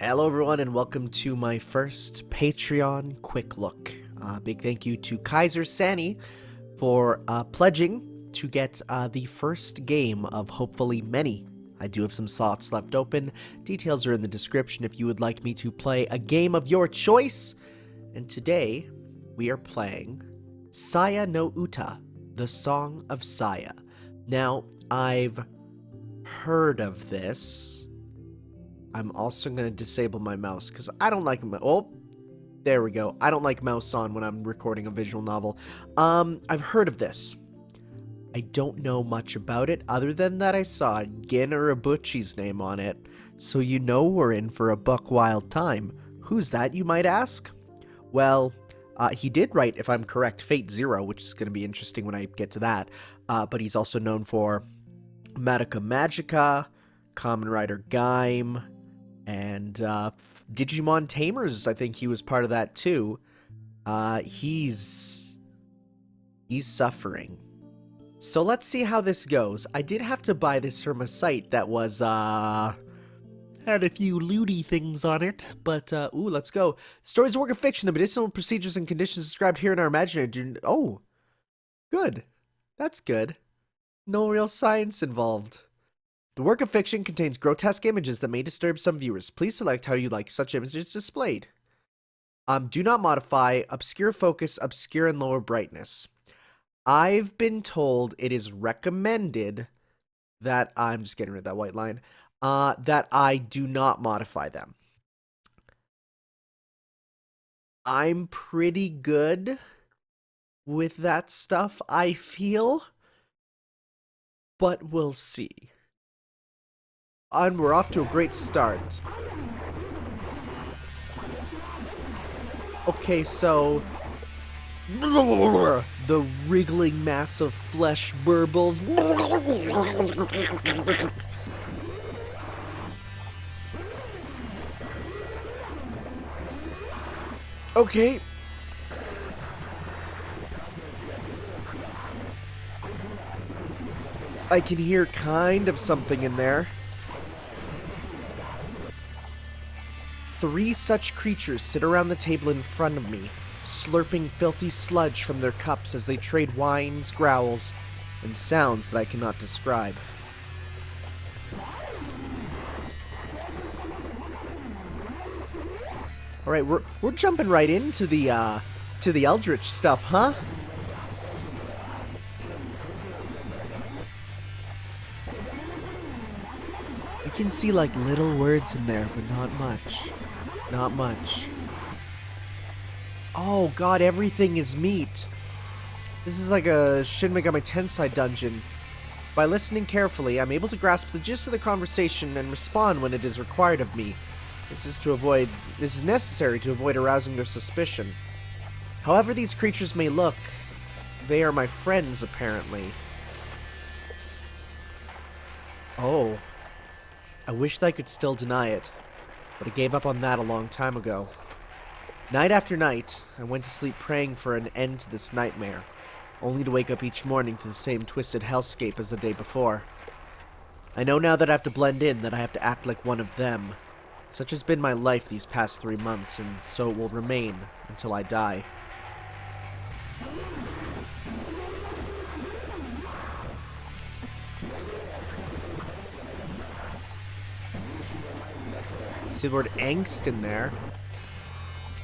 Hello everyone and welcome to my first Patreon quick look. Big thank you to Kaizer Sany for pledging to get the first game of hopefully many. I do have some slots left open. Details are in the description if you would like me to play a game of your choice. And today we are playing Saya no Uta, the Song of Saya. Now, I've heard of this. I'm also going to disable my mouse because I don't like oh, there we go. I don't like mouse on when I'm recording a visual novel. I've heard of this. I don't know much about it other than that I saw Gin Urabuchi's name on it. So you know we're in for a buck wild time. Who's that, you might ask? Well, he did write, if I'm correct, Fate Zero, which is going to be interesting when I get to that. But he's also known for Madoka Magica, Kamen Rider Gaim, and Digimon Tamers. I think he was part of that too. He's suffering. So let's see how this goes. I did have to buy this from a site that was had a few lewdy things on it, but ooh, let's go. The story is a work of fiction. The medicinal procedures and conditions described here in our imaginary oh, good. That's good. No real science involved. The work of fiction contains grotesque images that may disturb some viewers. Please select how you like such images displayed. Do not modify, obscure focus, obscure and lower brightness. I've been told it is recommended that, I'm just getting rid of that white line, that I do not modify them. I'm pretty good with that stuff, I feel, but we'll see. And we're off to a great start. Okay, so the wriggling mass of flesh burbles. Okay. I can hear kind of something in there. 3 such creatures sit around the table in front of me, slurping filthy sludge from their cups as they trade whines, growls, and sounds that I cannot describe. Alright, we're jumping right into the Eldritch stuff, huh? You can see like little words in there, but not much. Not much. Oh god, everything is meat. This is like a Shin Megami Tensei dungeon. By listening carefully, I'm able to grasp the gist of the conversation and respond when it is required of me. This is necessary to avoid arousing their suspicion. However these creatures may look, they are my friends, apparently. Oh. I wished I could still deny it, but I gave up on that a long time ago. Night after night, I went to sleep praying for an end to this nightmare, only to wake up each morning to the same twisted hellscape as the day before. I know now that I have to blend in, that I have to act like one of them. Such has been my life these past 3 months, and so it will remain until I die. See the word angst in there.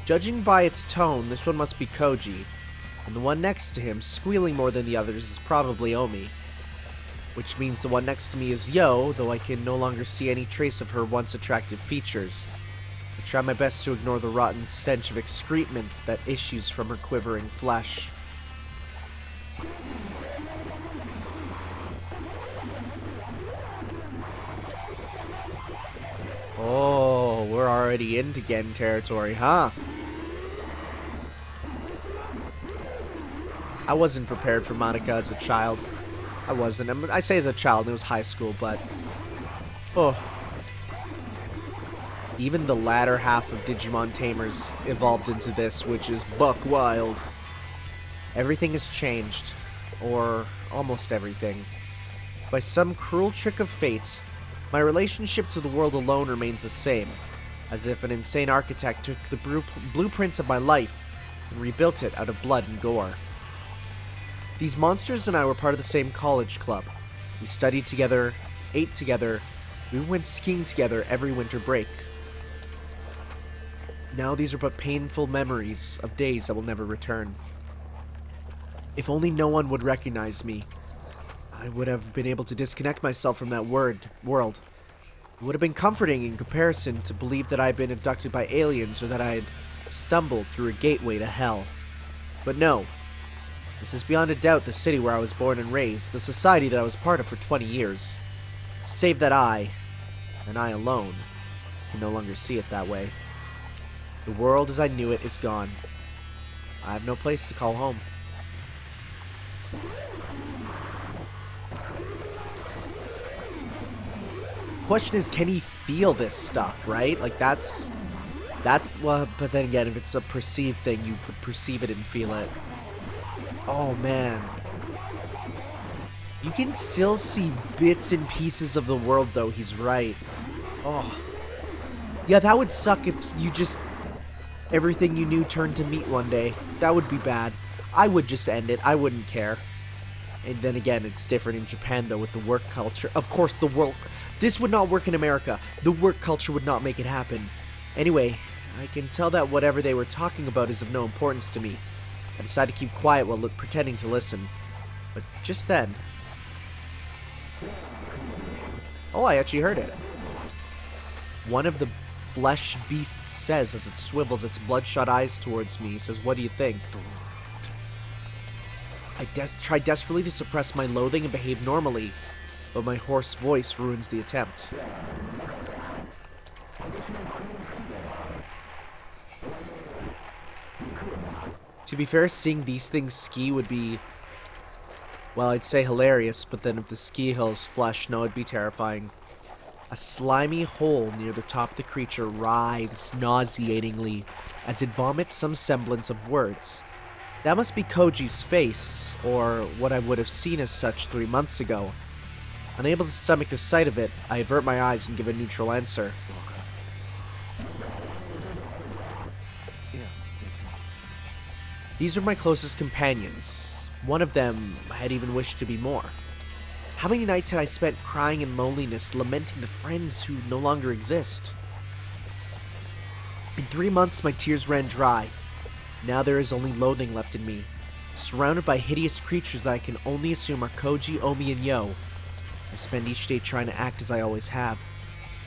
Judging by its tone, this one must be Koji, and the one next to him, squealing more than the others, is probably Omi. Which means the one next to me is Yo, though I can no longer see any trace of her once attractive features. I try my best to ignore the rotten stench of excrement that issues from her quivering flesh. Oh, we're already into Gen territory, huh? I wasn't prepared for Madoka as a child. I wasn't. I say as a child, it was high school, but... oh. Even the latter half of Digimon Tamers evolved into this, which is buck wild. Everything has changed. Or almost everything. By some cruel trick of fate, my relationship to the world alone remains the same. as if an insane architect took the blueprints of my life and rebuilt it out of blood and gore. These monsters and I were part of the same college club. We studied together, ate together, we went skiing together every winter break. Now these are but painful memories of days that will never return. If only no one would recognize me, I would have been able to disconnect myself from that world. It would have been comforting in comparison to believe that I had been abducted by aliens or that I had stumbled through a gateway to hell. But no. This is beyond a doubt the city where I was born and raised, the society that I was part of for 20 years. Save that I, and I alone, can no longer see it that way. The world as I knew it is gone. I have no place to call home. Question is, can he feel this stuff, right? Like that's well, but then again, if it's a perceived thing, you could perceive it and feel it. Oh man. You can still see bits and pieces of the world though, he's right. Oh. Yeah, that would suck if you just everything you knew turned to meat one day. That would be bad. I would just end it. I wouldn't care. And then again, it's different in Japan though with the work culture. Of course, this would not work in America. The work culture would not make it happen. Anyway, I can tell that whatever they were talking about is of no importance to me. I decided to keep quiet while pretending to listen. But just then... Oh, I actually heard it. One of the flesh beasts says as it swivels its bloodshot eyes towards me, says, "What do you think?" I try desperately to suppress my loathing and behave normally, but my hoarse voice ruins the attempt. To be fair, seeing these things ski would be, well, I'd say hilarious, but then if the ski hill's flesh, no, it'd be terrifying. A slimy hole near the top of the creature writhes nauseatingly as it vomits some semblance of words. That must be Koji's face, or what I would have seen as such 3 months ago. Unable to stomach the sight of it, I avert my eyes and give a neutral answer. These were my closest companions. One of them I had even wished to be more. How many nights had I spent crying in loneliness, lamenting the friends who no longer exist? In 3 months, my tears ran dry. Now there is only loathing left in me. Surrounded by hideous creatures that I can only assume are Koji, Omi, and Yo, I spend each day trying to act as I always have.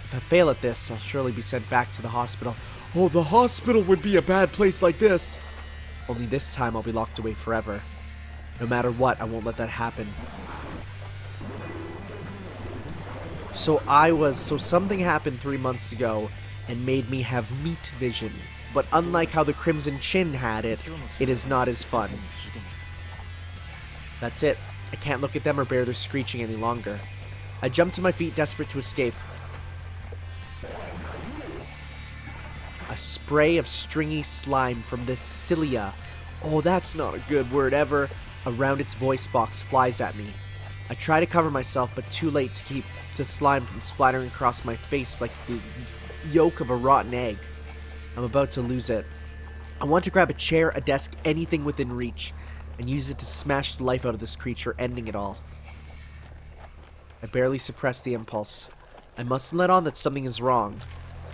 If I fail at this, I'll surely be sent back to the hospital. Oh, the hospital would be a bad place like this! Only this time I'll be locked away forever. No matter what, I won't let that happen. So something happened 3 months ago and made me have meat vision. But unlike how the Crimson Chin had it, it is not as fun. That's it. I can't look at them or bear their screeching any longer. I jump to my feet, desperate to escape. A spray of stringy slime from the cilia, oh that's not a good word ever, around its voice box flies at me. I try to cover myself, but too late to keep the slime from splattering across my face like the yolk of a rotten egg. I'm about to lose it. I want to grab a chair, a desk, anything within reach, and use it to smash the life out of this creature, ending it all. I barely suppress the impulse. I mustn't let on that something is wrong.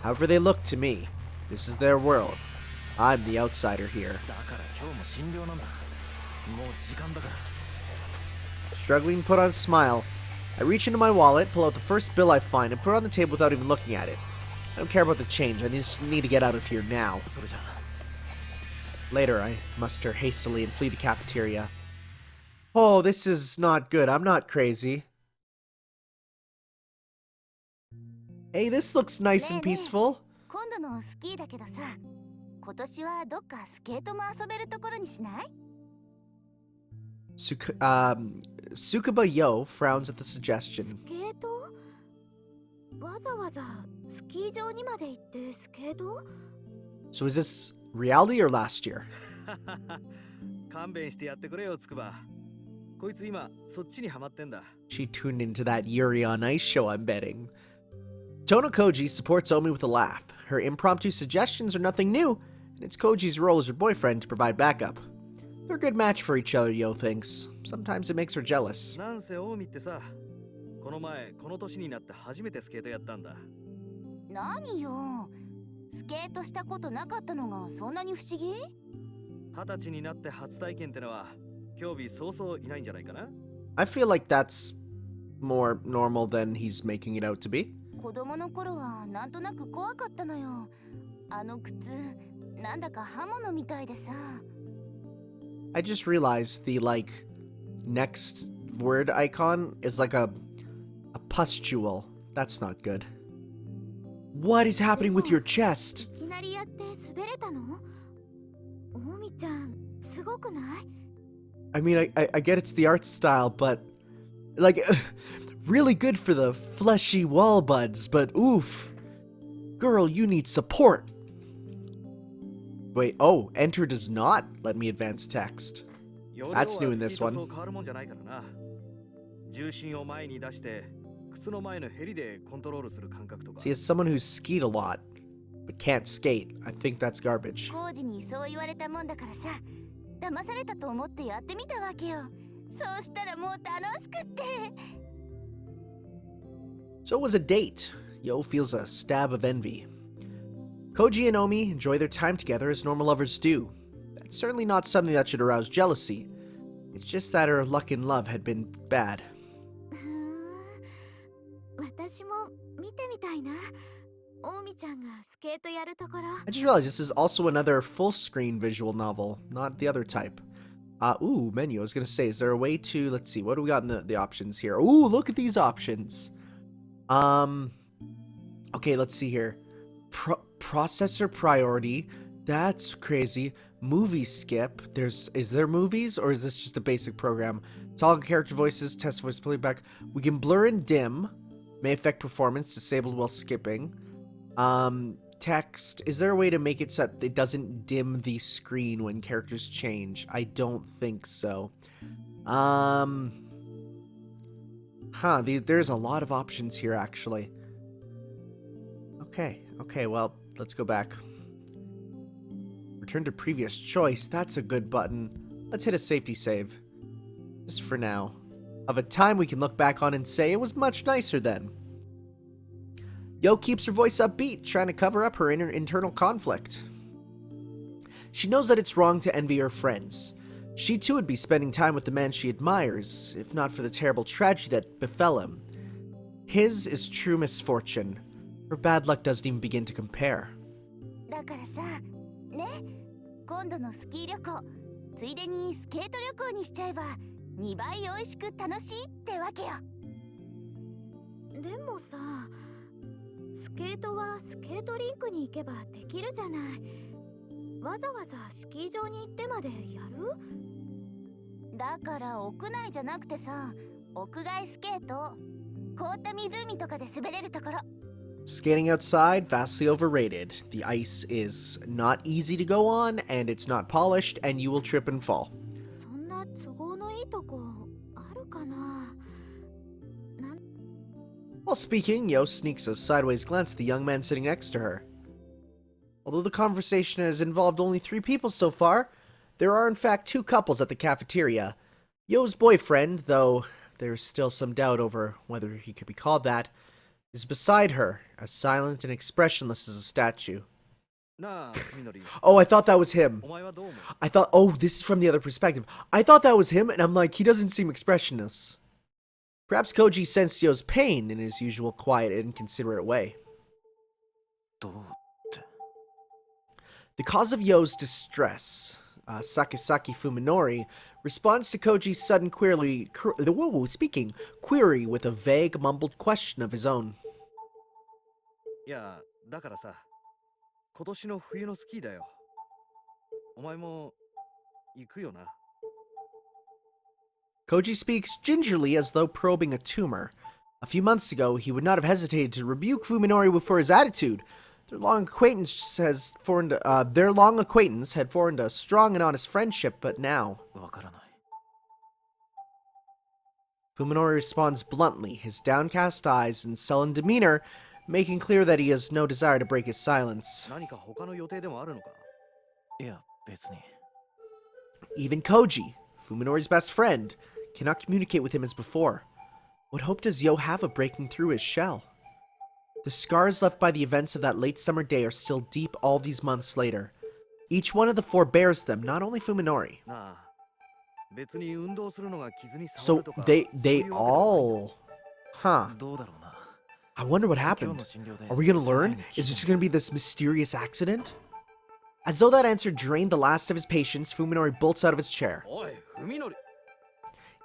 However they look to me, this is their world. I'm the outsider here. Struggling to put on a smile, I reach into my wallet, pull out the first bill I find, and put it on the table without even looking at it. I don't care about the change, I just need to get out of here now. Later, I muster hastily and flee the cafeteria. Oh, this is not good. I'm not crazy. Hey, this looks nice and peaceful. Tsukuba Yo frowns at the suggestion. So is this reality or last year? She tuned into that Yuri on Ice show, I'm betting. Tono Koji supports Omi with a laugh. Her impromptu suggestions are nothing new, and it's Koji's role as her boyfriend to provide backup. They're a good match for each other, Yo thinks. Sometimes it makes her jealous. なんせオウミってさ、この前この年になって初めてスケートやったんだ。何よ、スケートしたことなかったのがそんなに不思議20歳になって初体験ってのは興味そうそういないんじゃないかな。 I feel like that's more normal than he's making it out to be. 子供の頃はなんとなく怖かったのよ。あの靴、なんだか刃物みたいでさ。I just realized the next word icon is like a pustule. That's not good. What is happening with your chest? いきなりやって滑れたの？オウミちゃん、すごくない？ I mean, I get it's the art style, but really good for the fleshy wall buds, but oof. Girl, you need support. Wait, oh, enter does not let me advance text. That's new in this one. 重心を前に出して靴の前のヘリでコントロールする感覚とか。 See, as someone who's skied a lot, but can't skate, I think that's garbage. コージにそう言われたもんだからさ、騙されたと思ってやってみたわけよ。そうしたらもう楽しくって。So it was a date. Yo feels a stab of envy. Koji and Omi enjoy their time together as normal lovers do. That's certainly not something that should arouse jealousy. It's just that her luck in love had been bad. 私も見てみたいな。オウミちゃんがスケートやるところ。I just realized this is also another full-screen visual novel, not the other type. Ooh, menu. I was gonna say, is there a way to, let's see, what do we got in the options here? Ooh, look at these options. Okay, let's see here. Processor priority. That's crazy. Movie skip. Is there movies, or is this just a basic program? Toggle character voices, test voice playback. We can blur and dim. May affect performance, disabled while skipping. Text. Is there a way to make it so that it doesn't dim the screen when characters change? I don't think so. There's a lot of options here, actually. Okay, well, let's go back. Return to previous choice. That's a good button. Let's hit a safety save. Just for now. Of a time we can look back on and say it was much nicer then. Yo keeps her voice upbeat, trying to cover up her internal conflict. She knows that it's wrong to envy her friends. She too would be spending time with the man she admires, if not for the terrible tragedy that befell him. His is true misfortune. Her bad luck doesn't even begin to compare. だからさ、ね、今度のスキー旅行、ついでにスケート旅行にしちゃえば2倍美味しく楽しいってわけよ。でもさ、スケートはスケートリンクに行けばできるじゃない。わざわざスキー場に行ってまでやる？だから屋内じゃなくてさ、屋外スケート、凍った湖とかで滑れるところ。Skating outside, vastly overrated. The ice is not easy to go on, and it's not polished, and you will trip and fall. そんな都合のいいとこあるかな？ While speaking, Yo sneaks a sideways glance at the young man sitting next to her. Although the conversation has involved only 3 people so far, there are in fact 2 couples at the cafeteria. Yo's boyfriend, though there's still some doubt over whether he could be called that, is beside her, as silent and expressionless as a statue. Oh, I thought that was him. This is from the other perspective. I thought that was him, and I'm like, he doesn't seem expressionless. Perhaps Koji sensed Yo's pain in his usual quiet and considerate way. The cause of Yo's distress, Sakisaki Fuminori, responds to Koji's sudden query with a vague, mumbled question of his own. いや、だからさ、今年の冬のスキーだよ。お前も行くよな。Koji speaks gingerly as though probing a tumor. A few months ago, he would not have hesitated to rebuke Fuminori for his attitude. Their long acquaintance had formed a strong and honest friendship, but now... Fuminori responds bluntly, his downcast eyes and sullen demeanor making clear that he has no desire to break his silence. 何か他の予定でもあるのか？いや、別に。 Even Koji, Fuminori's best friend, cannot communicate with him as before. What hope does Yo have of breaking through his shell? The scars left by the events of that late summer day are still deep all these months later. Each one of the four bears them, not only Fuminori. なあ、別に運動するのが傷に触 So るとか。 they そういうわけではない。 all... Huh. どうだろうな。 I wonder what 今日 happened. の診療で Are we gonna 先生 learn? に聞い Is た this gonna be this mysterious accident? As though that answer drained the last of his patience, Fuminori bolts out of his chair. おい、文則。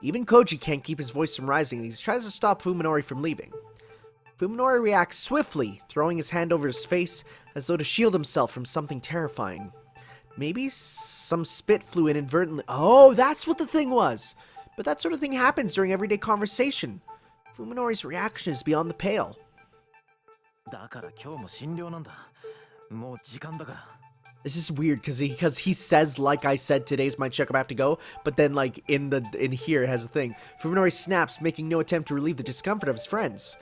Even Koji can't keep his voice from rising, and he tries to stop Fuminori from leaving. Fuminori reacts swiftly, throwing his hand over his face as though to shield himself from something terrifying. Maybe some spit flew inadvertently. Oh, that's what the thing was! But that sort of thing happens during everyday conversation. Fuminori's reaction is beyond the pale. だから今日も診療なんだ。もう時間だから。 This is weird because he says, like I said, today's my checkup, I have to go, but then like in here it has a thing. Fuminori snaps, making no attempt to relieve the discomfort of his friends.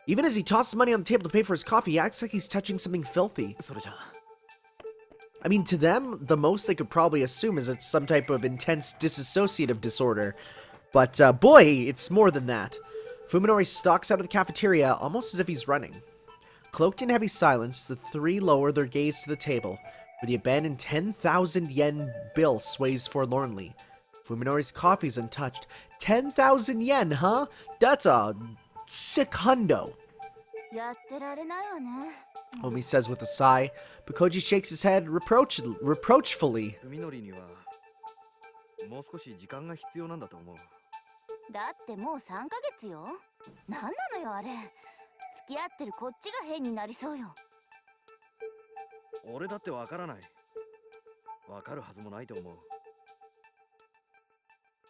Even as he tosses money on the table to pay for his coffee, he acts like he's touching something filthy. それじゃ。 I mean, to them, the most they could probably assume is it's some type of intense dissociative disorder. But boy, it's more than that. Fuminori stalks out of the cafeteria almost as if he's running. Cloaked in heavy silence, the three lower their gaze to the table, where the abandoned 10,000 yen bill sways forlornly. Fuminori's coffee's untouched. 10,000 yen, huh? That's a sick hundo. やってられないわね。 Omi says with a sigh, but Koji shakes his head reproachfully. 文則にはもう少し時間が必要なんだと思う。だってもう3ヶ月よ。なんなのよあれ。付き合ってるこっちが変になりそうよ。俺だってわからない。わかるはずもないと思う。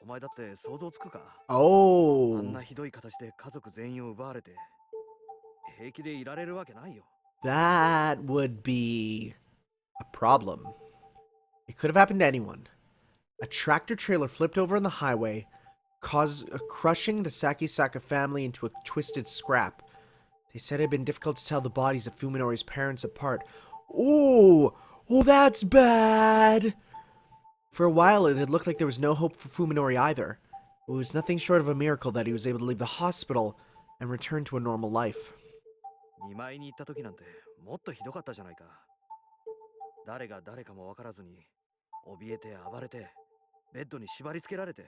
お前だって想像つくか？ Oh. あんなひどい形で家族全員を奪われて平気でいられるわけないよ。 That would be a problem. It could have happened to anyone. A tractor trailer flipped over on the highway, crushing the Sakisaka family into a twisted scrap. They said it had been difficult to tell the bodies of Fuminori's parents apart. Oh, that's bad! For a while, it had looked like there was no hope for Fuminori either. It was nothing short of a miracle that he was able to leave the hospital and return to a normal life. 見舞いに行った時なんてもっとひどかったじゃないか。誰が誰かもわからずに怯えて暴れてベッドに縛り付けられて。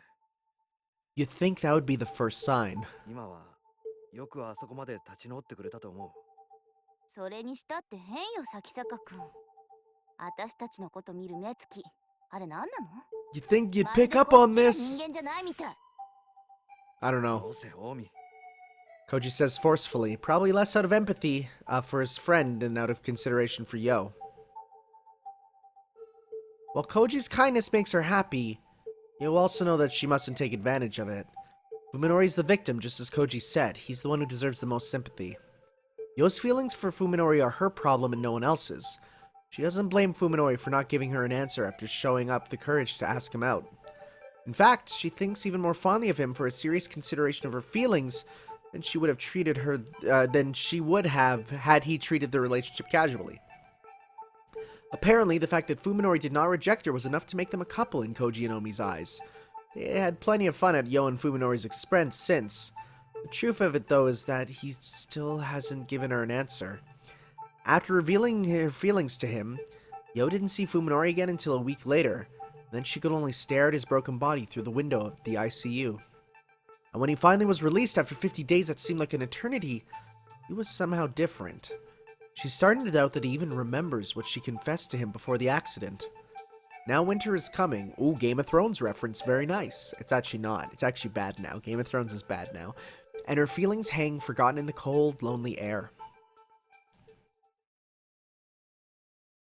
You'd think that would be the first sign. 今はよくあそこまで立ち直ってくれたと思う。それにしたって変よ咲坂くん。私たちのこと見る目つき。あれなんなの？ You'd think you'd まるで pick up こ on っちが this. 人間じゃないみたい。 I don't ど know. うせ近江。 Koji says forcefully, probably less out of empathy for his friend than out of consideration for Yo. While Koji's kindness makes her happy, Yo also know that she mustn't take advantage of it. Fuminori's the victim, just as Koji said. He's the one who deserves the most sympathy. Yo's feelings for Fuminori are her problem and no one else's. She doesn't blame Fuminori for not giving her an answer after showing up the courage to ask him out. In fact, she thinks even more fondly of him for a serious consideration of her feelings than she would have treated her than she would have had he treated the relationship casually. Apparently, the fact that Fuminori did not reject her was enough to make them a couple in Koji and Omi's eyes. They had plenty of fun at Yo and Fuminori's expense since. The truth of it, though, is that he still hasn't given her an answer. After revealing her feelings to him, Yo didn't see Fuminori again until a week later. Then she could only stare at his broken body through the window of the ICU. And when he finally was released after 50 days that seemed like an eternity, he was somehow different. She's starting to doubt that he even remembers what she confessed to him before the accident. Now winter is coming. Ooh, Game of Thrones reference, very nice. It's actually not. It's actually bad now. Game of Thrones is bad now. And her feelings hang forgotten in the cold, lonely air.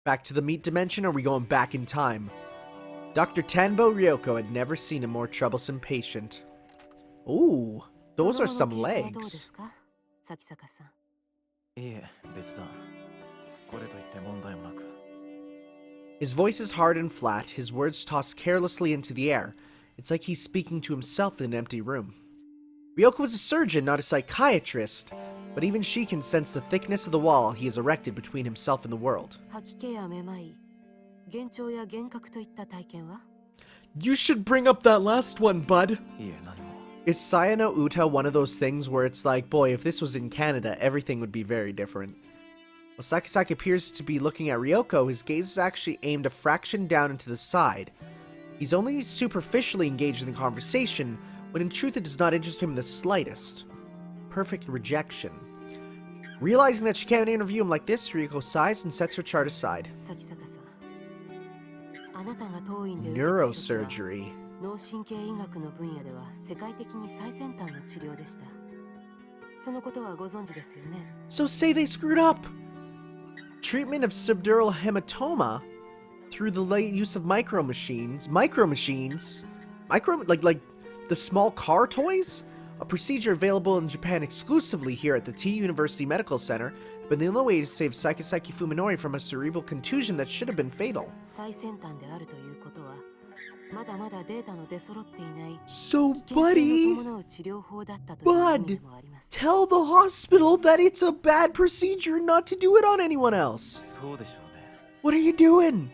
Back to the meat dimension, or are we going back in time? Dr. Tanbo Ryoko had never seen a more troublesome patient. Ooh, those are some legs. いえ、別だ。これといって問題もなく。 His voice is hard and flat, his words tossed carelessly into the air. It's like he's speaking to himself in an empty room. Ryoko was a surgeon, not a psychiatrist, but even she can sense the thickness of the wall he has erected between himself and the world. 吐き気やめまい、幻聴や幻覚といった体験は？ You should bring up that last one, bud. いえ何も。 Is Saya no Uta one of those things where it's like, boy, if this was in Canada, everything would be very different? While Sakisaki appears to be looking at Ryoko, his gaze is actually aimed a fraction down into the side. He's only superficially engaged in the conversation, when in truth it does not interest him in the slightest. Perfect rejection. Realizing that she can't interview him like this, Ryoko sighs and sets her chart aside. 咲坂さん、あなたが当院で受けた手術は Neurosurgery. 脳神経医学の分野では世界的に最先端の治療でした。そのことはご存知ですよね。 So say they screwed up! Treatment of subdural hematoma through the late use of micro machines, like the small car toys? A procedure available in Japan exclusively here at the T University Medical Center, but the only way to save Sakisaki Fuminori from a cerebral contusion that should have been fatal. 最先端であるということは、まだまだデータの出揃っていない So, 危険性 buddy, の伴う治療法だったという意味でもあります。 tell the hospital that it's a bad procedure and not to do it on anyone else. そうでしょうね。 What are you doing?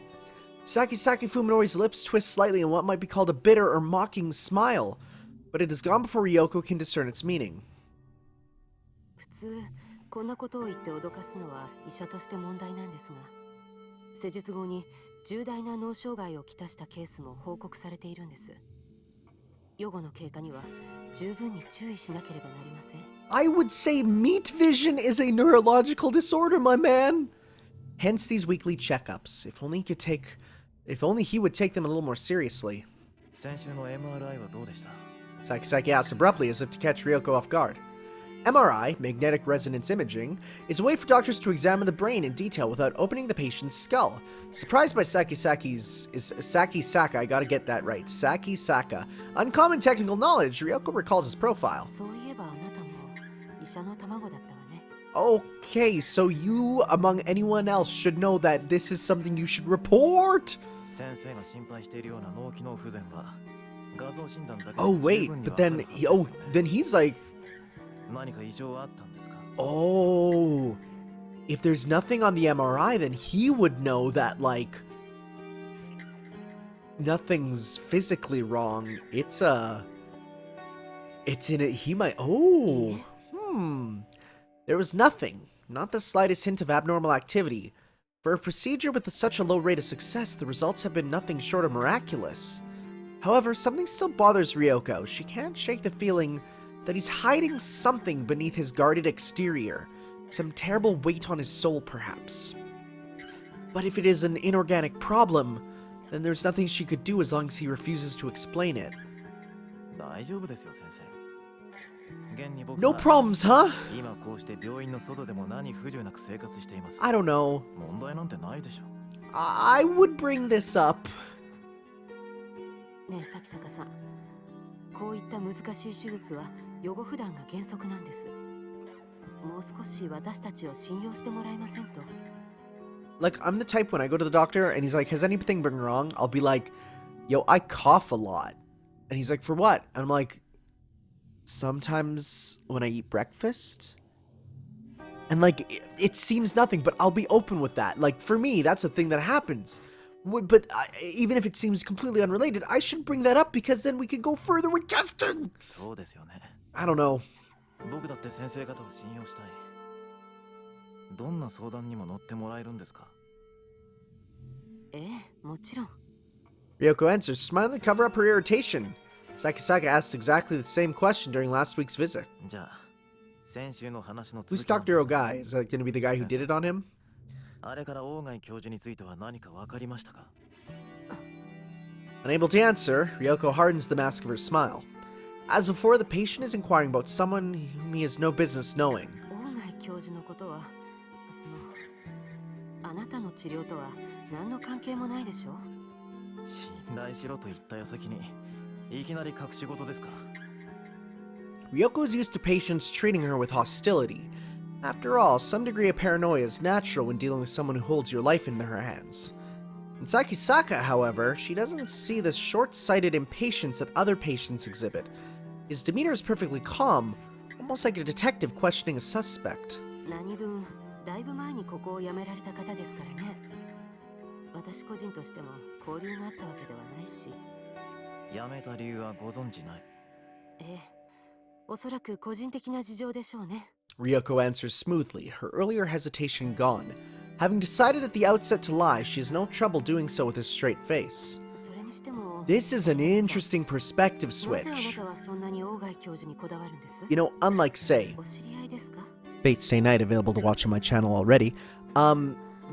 Sakisaki Fuminori's lips twist slightly in what might be called a bitter or mocking smile, but it is gone before Ryoko can discern its meaning. 普通こんなことを言って脅かすのは医者として問題なんですが、施術後に重大な脳障害をきたしたケースも報告されているんです。予後の経過には十分に注意しなければなりません。 I would say meat vision is a neurological disorder, my man. Hence these weekly checkups. If only he would take them a little more seriously. 先週の MRI はどうでした？ Sakisaki asks abruptly as if to catch Ryoko off guard. MRI, magnetic resonance imaging, is a way for doctors to examine the brain in detail without opening the patient's skull. Surprised by Sakisaka, I gotta get that right, Sakisaka. Uncommon technical knowledge, Ryoko recalls his profile. そういえばあなたも医者の卵だったわね。 Okay, so you, among anyone else, should know that this is something you should report! 先生が心配しているような脳機能不全は画像診断だけで Oh 十 wait, 分に but わかる then, はずですよ oh, ね。 then he's like, 何か異常はあったんですか？ oh, if there's nothing on the MRI, then he would know that, like, nothing's physically wrong. It's in it, he might, oh, There was nothing, not the slightest hint of abnormal activity. For a procedure with such a low rate of success, the results have been nothing short of miraculous. However, something still bothers Ryoko. She can't shake the feeling that he's hiding something beneath his guarded exterior. Some terrible weight on his soul, perhaps. But if it is an inorganic problem, then there's nothing she could do as long as he refuses to explain it. 大丈夫ですよ先生。現に僕 No は problems, huh? 今こうして病院の外でも何不自由なく生活しています。 I don't know. 問題なんてないでしょ。 I would bring this up. ねえ咲坂さん、こういった難しい手術は予後不断が原則なんです。もう少し私たちを信用してもらえませんと。 Like, I'm the type when I go to the doctor and he's like, has anything been wrong? I'll be like, yo, I cough a lot. And he's like, for what? And I'm like, sometimes when I eat breakfast. And like, it seems nothing, but I'll be open with that. Like, for me, that's a thing that happens. But even if it seems completely unrelated, I should bring that up because then we can go further with testing. そうですよね。 I don't know. 僕だって先生方を信用したい。どんな相談にも乗ってもらえるんですか？ええ、もちろん。 Ryoko answers, smiling to cover up her irritation. Sakisaka asks exactly the same question during last week's visit. じゃあ、先週の話の続 Who's きなんです Dr. が Ogai? Is that going to be the guy who did it on him? あれから大貝教授については何か分かりましたか？ Unable to answer, Ryoko hardens the mask of her smile. As before, the patient is inquiring about someone whom he has no business knowing. 大貝教授のことは、あなたの治療とは何の関係もないでしょ？ 信頼しろと言った矢先にいきなり隠し事ですか？ Ryoko is used to patients treating her with hostility. After all, some degree of paranoia is natural when dealing with someone who holds your life in her hands. In Sakisaka, however, she doesn't see the short-sighted impatience that other patients exhibit. His demeanor is perfectly calm, Almost like a detective questioning a suspect. 何分だいぶ前にここを辞められた方ですからね。私個人としても交流があったわけではないし。辞めた理由はご存知ない。ええ、おそらく個人的な事情でしょうね。Ryoko answers smoothly, her earlier hesitation gone. Having decided at the outset to lie, she has no trouble doing so with a straight face. それにしても This is an interesting perspective なぜあな switch. たはそんなに大貝教授にこだわるんです？ You know, unlike Say, お知り合いですか？ Fate Stay Night, available to watch on my channel already,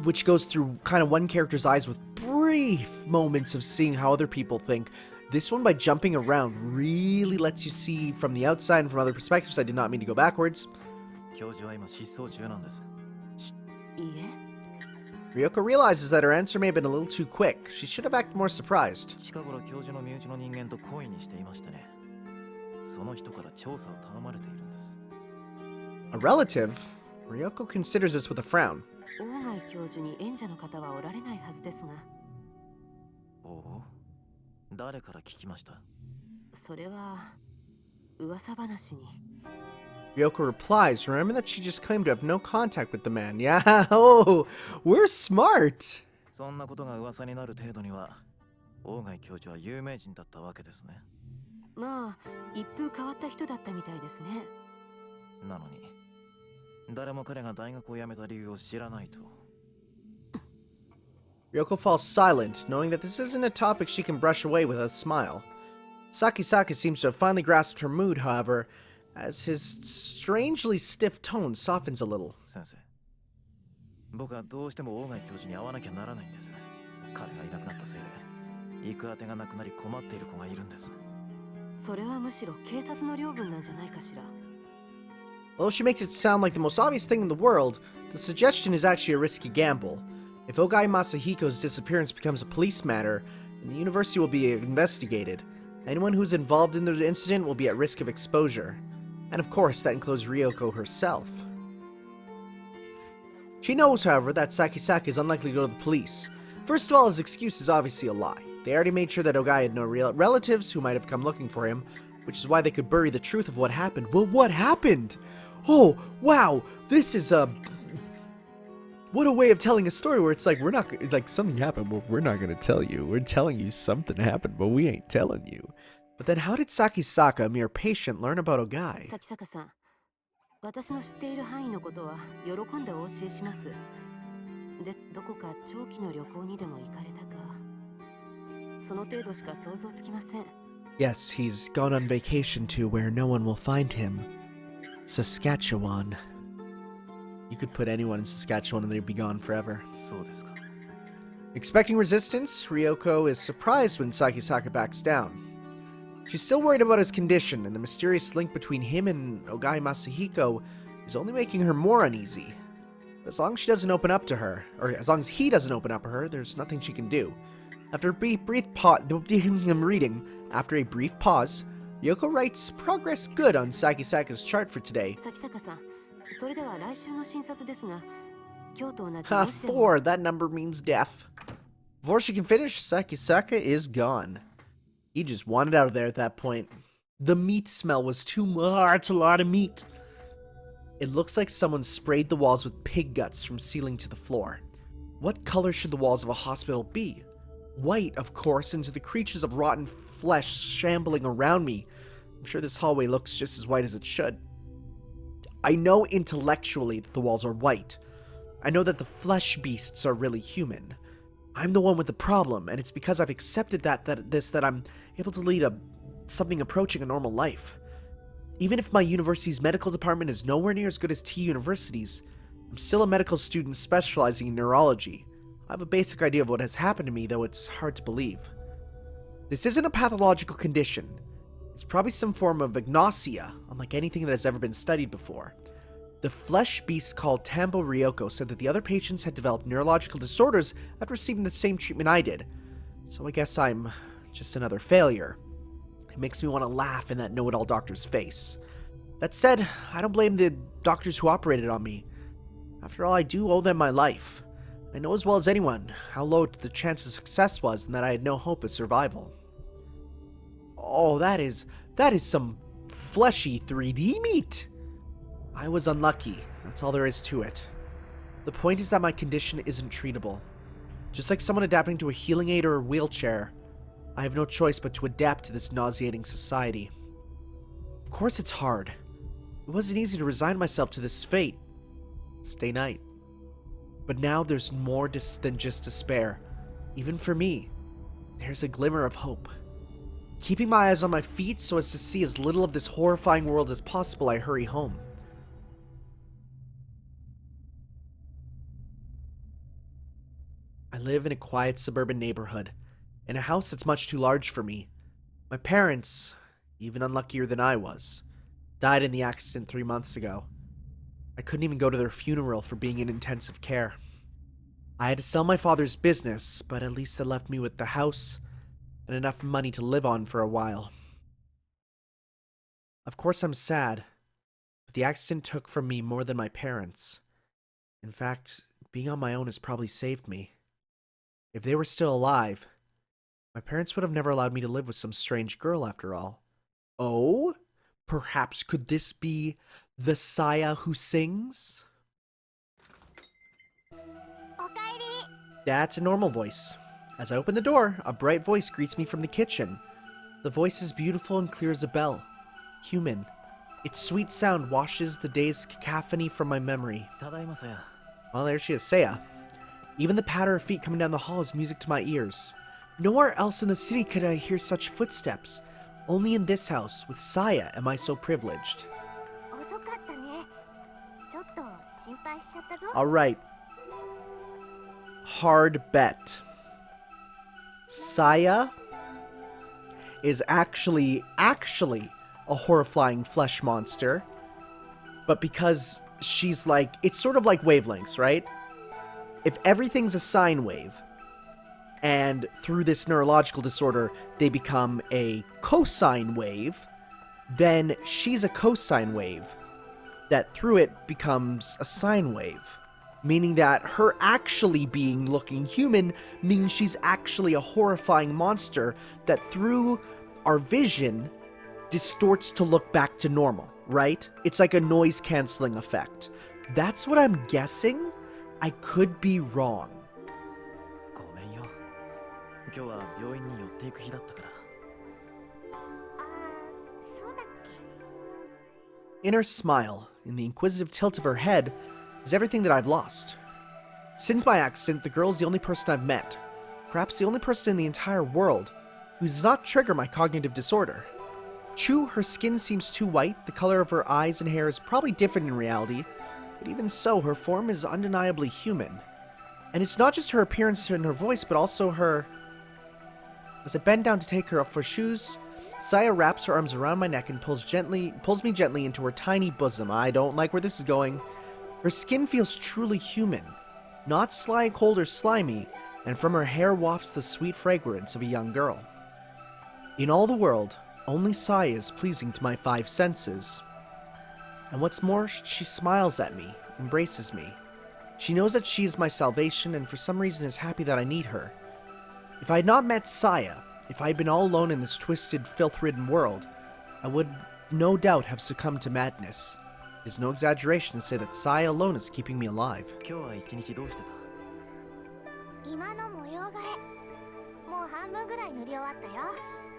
which goes through kind of one character's eyes with brief moments of seeing how other people think. This one, by jumping around, really lets you see from the outside and from other perspectives. I did not mean to go backwards. 教授は今失踪中なんです。いいえ。 Ryoko realizes that her answer may have been a little too quick. She should have acted more surprised. 近頃教授の身内の人間と恋にしていましてね。その人から調査を頼まれているんです。A relative? Ryoko considers this with a frown. 大貝教授に縁者の方はおられないはずですが。おお、誰から聞きました？それは噂話に。 Ryoko replies, remember that she just claimed to have no contact with the man. Yeah, oh, we're smart. そんなことが噂になる程度には、大貝教授は有名人だったわけですね。まあ、一風変わった人だったみたいですね。なのに、誰も彼が大学を辞めた理由を知らないと。Ryoko falls silent, knowing that this isn't a topic she can brush away with a smile. Sakisaka seems to have finally grasped her mood, however, as his strangely stiff tone softens a little. 先生、僕はどうしても大貝教授に会わなきゃならないんです。彼がいなくなったせいで、行く当てがなくなり困っている子がいるんです。それはむしろ警察の領分なんじゃないかしら。 Although she makes it sound like the most obvious thing in the world, the suggestion is actually a risky gamble. If Ogai Masahiko's disappearance becomes a police matter, then the university will be investigated. Anyone who's involved in the incident will be at risk of exposure. And of course, that includes Ryoko herself. She knows, however, that Sakisaka is unlikely to go to the police. First of all, his excuse is obviously a lie. They already made sure that Ogai had no real relatives who might have come looking for him, which is why they could bury the truth of what happened. Well, what happened? Oh, wow, this is what a way of telling a story where it's like, we're not, like, something happened, well, we're not gonna tell you. We're telling you something happened, but we ain't telling you. But then how did Sakisaka, a mere patient, learn about Ogai? 崎坂さん、私の知っている範囲のことは喜んでお教えします。で、どこか長期の旅行にでも行かれたか。その程度しか想像つきません。 Yes, he's gone on vacation to where no one will find him. Saskatchewan. You could put anyone in Saskatchewan and they'd be gone forever. そうですか。 Expecting resistance, Ryoko is surprised when Sakisaka backs down. She's still worried about his condition, and the mysterious link between him and Ogai Masahiko is only making her more uneasy. But as long as she doesn't open up to her, or as long as he doesn't open up to her, there's nothing she can do. After a brief pause, after a brief pause, Ryoko writes progress good on Sakisaka's chart for today. 崎坂さん、それでは来週の診察ですが、今日と同じ Ha, 模試でも 4, that number means death. Before she can finish, Sakisaka is gone. He just wanted out of there at that point. The meat smell was too much. It's a lot of meat. It looks like someone sprayed the walls with pig guts from ceiling to the floor. What color should the walls of a hospital be? White, of course, into the creatures of rotten flesh shambling around me. I'm sure this hallway looks just as white as it should. I know intellectually that the walls are white. I know that the flesh beasts are really human. I'm the one with the problem, and it's because I've accepted that I'm able to lead something approaching a normal life. Even if my university's medical department is nowhere near as good as T University's, I'm still a medical student specializing in neurology. I have a basic idea of what has happened to me, though it's hard to believe. This isn't a pathological condition. It's probably some form of agnosia, unlike anything that has ever been studied before. The flesh beast called Tambo Ryoko said that the other patients had developed neurological disorders after receiving the same treatment I did. So I guess I'm just another failure. It makes me want to laugh in that know-it-all doctor's face. That said, I don't blame the doctors who operated on me. After all, I do owe them my life. I know as well as anyone how low the chance of success was and that I had no hope of survival. Oh, that is some fleshy 3D meat! I was unlucky. That's all there is to it. The point is that my condition isn't treatable. Just like someone adapting to a healing aid or a wheelchair, I have no choice but to adapt to this nauseating society. Of course it's hard. It wasn't easy to resign myself to this fate. Stay night. But now there's more than just despair. Even for me, there's a glimmer of hope. Keeping my eyes on my feet so as to see as little of this horrifying world as possible, I hurry home. I live in a quiet suburban neighborhood, in a house that's much too large for me. My parents, even unluckier than I was, died in the accident 3 months ago. I couldn't even go to their funeral for being in intensive care. I had to sell my father's business, but at least it left me with the house and enough money to live on for a while. Of course I'm sad, but the accident took from me more than my parents. In fact, being on my own has probably saved me. If they were still alive, my parents would have never allowed me to live with some strange girl after all. Oh? Perhaps could this be the Saya who sings? That's a normal voice. As I open the door, a bright voice greets me from the kitchen. The voice is beautiful and clear as a bell. Human. Its sweet sound washes the day's cacophony from my memory. Well, there she is, Saya. Even the patter of feet coming down the hall is music to my ears. Nowhere else in the city could I hear such footsteps. Only in this house, with Saya, am I so privileged. Alright. Hard bet. Saya is actually a horrifying flesh monster. But because she's like, it's sort of like wavelengths, right? If everything's a sine wave, and through this neurological disorder, they become a cosine wave, then she's a cosine wave that through it becomes a sine wave. Meaning that her actually being looking human means she's actually a horrifying monster that through our vision distorts to look back to normal, right? It's like a noise canceling effect. That's what I'm guessing. I could be wrong. In her smile, in the inquisitive tilt of her head, is everything that I've lost. Since my accident, the girl's the only person I've met, perhaps the only person in the entire world, who does not trigger my cognitive disorder. True, her skin seems too white, the color of her eyes and hair is probably different in reality, but even so, her form is undeniably human. And it's not just her appearance and her voice, but also her... As I bend down to take her off her shoes, Saya wraps her arms around my neck and pulls me gently into her tiny bosom. I don't like where this is going. Her skin feels truly human, not sly, cold, or slimy, and from her hair wafts the sweet fragrance of a young girl. In all the world, only Saya is pleasing to my 5 senses. And what's more, she smiles at me, embraces me. She knows that she is my salvation and for some reason is happy that I need her. If I had not met Saya, if I had been all alone in this twisted, filth-ridden world, I would no doubt have succumbed to madness. It is no exaggeration to say that Saya alone is keeping me alive.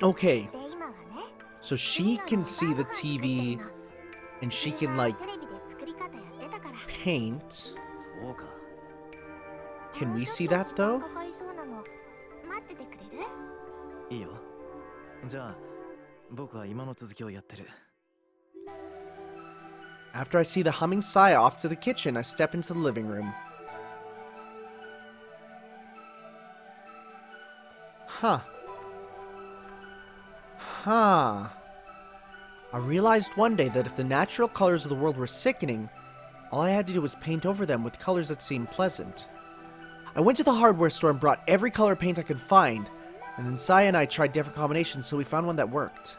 Okay, so she can see the TV, and she can, like, paint. Can we see that, though? After I see the humming Saya off to the kitchen, I step into the living room. Huh. I realized one day that if the natural colors of the world were sickening, all I had to do was paint over them with colors that seemed pleasant. I went to the hardware store and brought every color paint I could find, and then Saya and I tried different combinations until we found one that worked.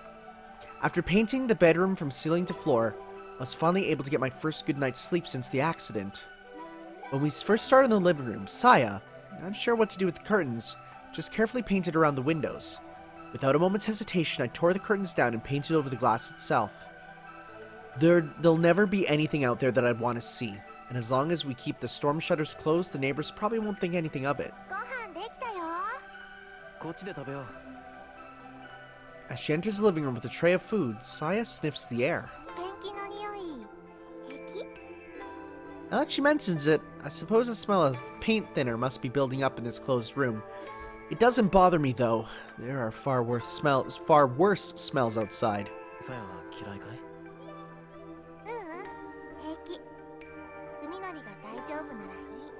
After painting the bedroom from ceiling to floor, I was finally able to get my first good night's sleep since the accident. When we first started in the living room, Saya, not sure what to do with the curtains, just carefully painted around the windows. Without a moment's hesitation, I tore the curtains down and painted over the glass itself. There'll never be anything out there that I'd want to see. And as long as we keep the storm shutters closed, the neighbors probably won't think anything of it. ご飯できたよ。こっちで食べよう。 As she enters the living room with a tray of food, Saya sniffs the air. ペンキの匂い。平気？ Now that she mentions it, I suppose the smell of paint thinner must be building up in this closed room. It doesn't bother me though. There are far worse smells outside. さやは嫌いかい？平気。海のりが大丈夫ならいい。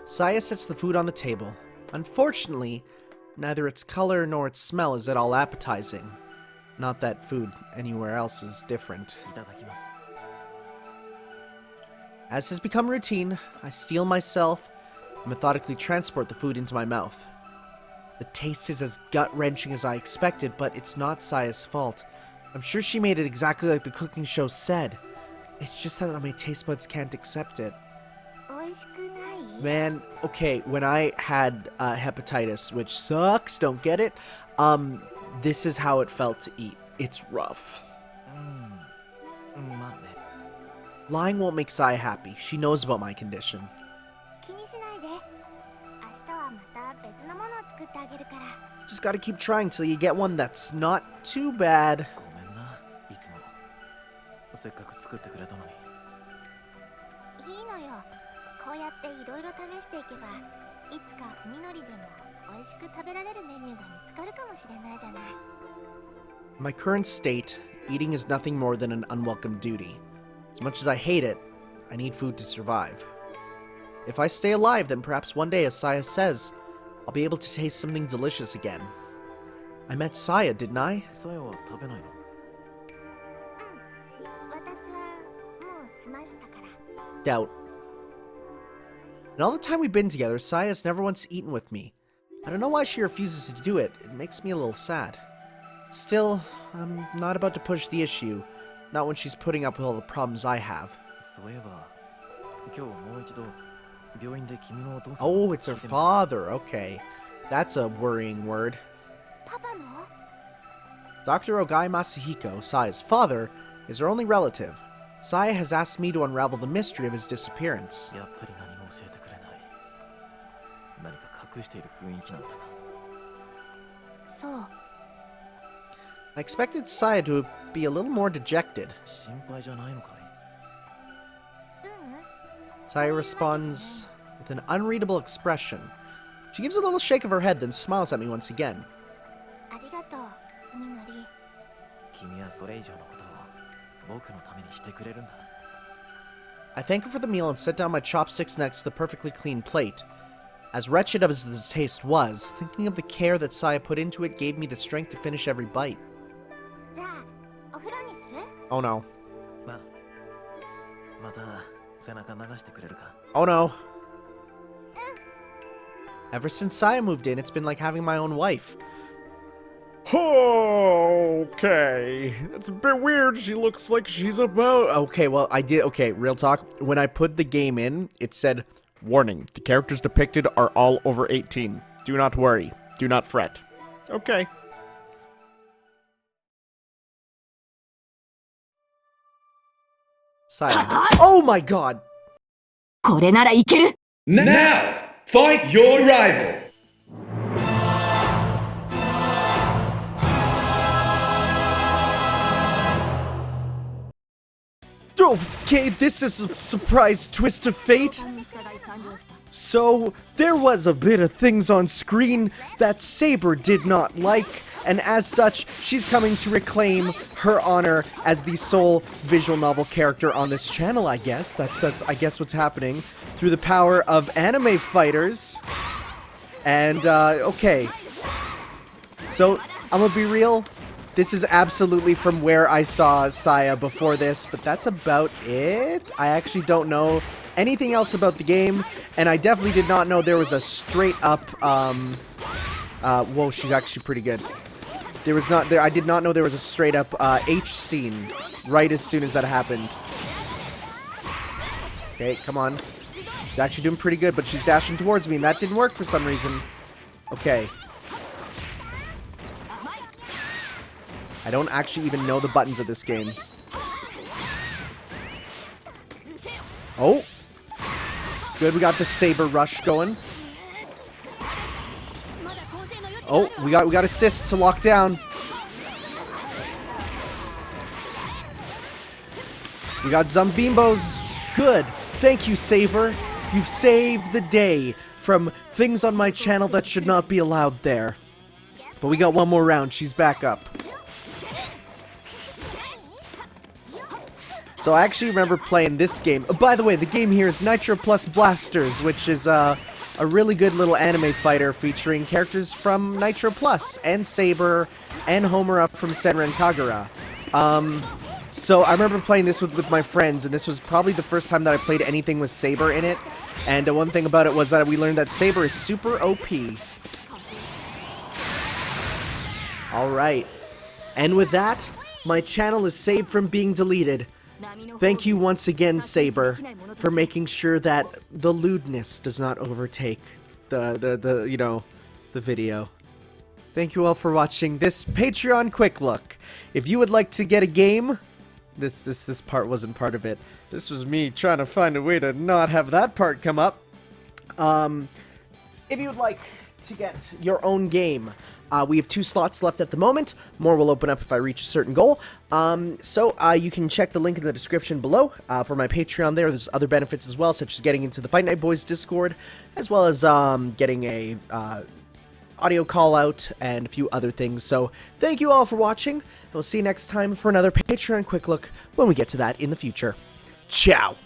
Saya sets the food on the table. Unfortunately, neither its color nor its smell is at all appetizing. Not that food anywhere else is different. いただきます。 As has become routine, I steel myself and methodically transport the food into my mouth. The taste is as gut-wrenching as I expected, but it's not Saya's fault. I'm sure she made it exactly like the cooking show said. It's just that my taste buds can't accept it. 美味しくない？ Man, okay, when I had hepatitis, which sucks, don't get it, this is how it felt to eat. It's rough. まあね。 Lying won't make Saya happy. She knows about my condition. 気にしないで。明日はまた別のものを作ってあげるから。 Just gotta keep trying till you get one that's not too bad. ごめんな、いつも。せっかく作ってくれたのに。いいのよ。こうやっていろいろ試していけば、いつか海のりでも美味しく食べられるメニューが見つかるかもしれないじゃない。 In my current state, eating is nothing more than an unwelcome duty. As much as I hate it, I need food to survive. If I stay alive, then perhaps one day, as Saya says, I'll be able to taste something delicious again. I met Saya, didn't I? さやは食べないの？私はもう済ましたから。 Doubt. In all the time we've been together, Saya has never once eaten with me. I don't know why she refuses to do it. It makes me a little sad. Still, I'm not about to push the issue. Not when she's putting up with all the problems I have. そういえば、今日もう一度病院で君のお父さん。 Oh, it's her father. Okay. That's a worrying word. パパの？ Dr. Ogai Masahiko, Saya's father, is her only relative. Saya has asked me to unravel the mystery of his disappearance. やっぱり何も教えてくれない。何か隠している雰囲気なんだな。そう。 I expected Saya to be a little more dejected. 心配じゃないのかい？ Saya responds with an unreadable expression. She gives a little shake of her head, then smiles at me once again. ありがとう、海のり。君はそれ以上のことを僕のためにしてくれるんだ。 I thank her for the meal and set down my chopsticks next to the perfectly clean plate. As wretched as the taste was, thinking of the care that Saya put into it gave me the strength to finish every bite. じゃあ、お風呂にする？ Oh no. また背中流してくれるか？ Oh no. Ever since Saya moved in, it's been like having my own wife. Okay. That's a bit weird. She looks like she's about... Okay, well, Okay, real talk. When I put the game in, it said, "Warning, the characters depicted are all over 18. Do not worry. Do not fret." Okay. Saya. Oh my god! これならいける。 Now, fight your rival! Okay, this is a surprise twist of fate. So, there was a bit of things on screen that Saber did not like, and as such, she's coming to reclaim her honor as the sole visual novel character on this channel, I guess. That's I guess what's happening through the power of anime fighters. And, okay. So, I'm gonna be real. This is absolutely from where I saw Saya before this, but that's about it. I actually don't know anything else about the game, and I definitely did not know there was a straight up, whoa, she's actually pretty good. I did not know there was a straight up, H scene right as soon as that happened. Okay, come on. She's actually doing pretty good, but she's dashing towards me, and that didn't work for some reason. Okay. I don't actually even know the buttons of this game. Oh. Good, we got the Saber Rush going. Oh, we got assists to lock down. We got Zombimbos. Good. Thank you, Saber. You've saved the day from things on my channel that should not be allowed there. But we got one more round. She's back up. So I actually remember playing this game. Oh, by the way, the game here is Nitro Plus Blasters, which is a really good little anime fighter featuring characters from Nitro Plus, and Saber, and Homer up from Senran Kagura. So I remember playing this with my friends, and this was probably the first time that I played anything with Saber in it. And one thing about it was that we learned that Saber is super OP. Alright. And with that, my channel is saved from being deleted. Thank you once again, Saber, for making sure that the lewdness does not overtake the video. Thank you all for watching this Patreon quick look. If you would like to get a game, this part wasn't part of it. This was me trying to find a way to not have that part come up. If you would like to get your own game, we have 2 slots left at the moment. More will open up if I reach a certain goal. So you can check the link in the description below for my Patreon there. There's other benefits as well, such as getting into the Fight Night Boys Discord, as well as getting a audio call out and a few other things. So thank you all for watching. We'll see you next time for another Patreon quick look when we get to that in the future. Ciao!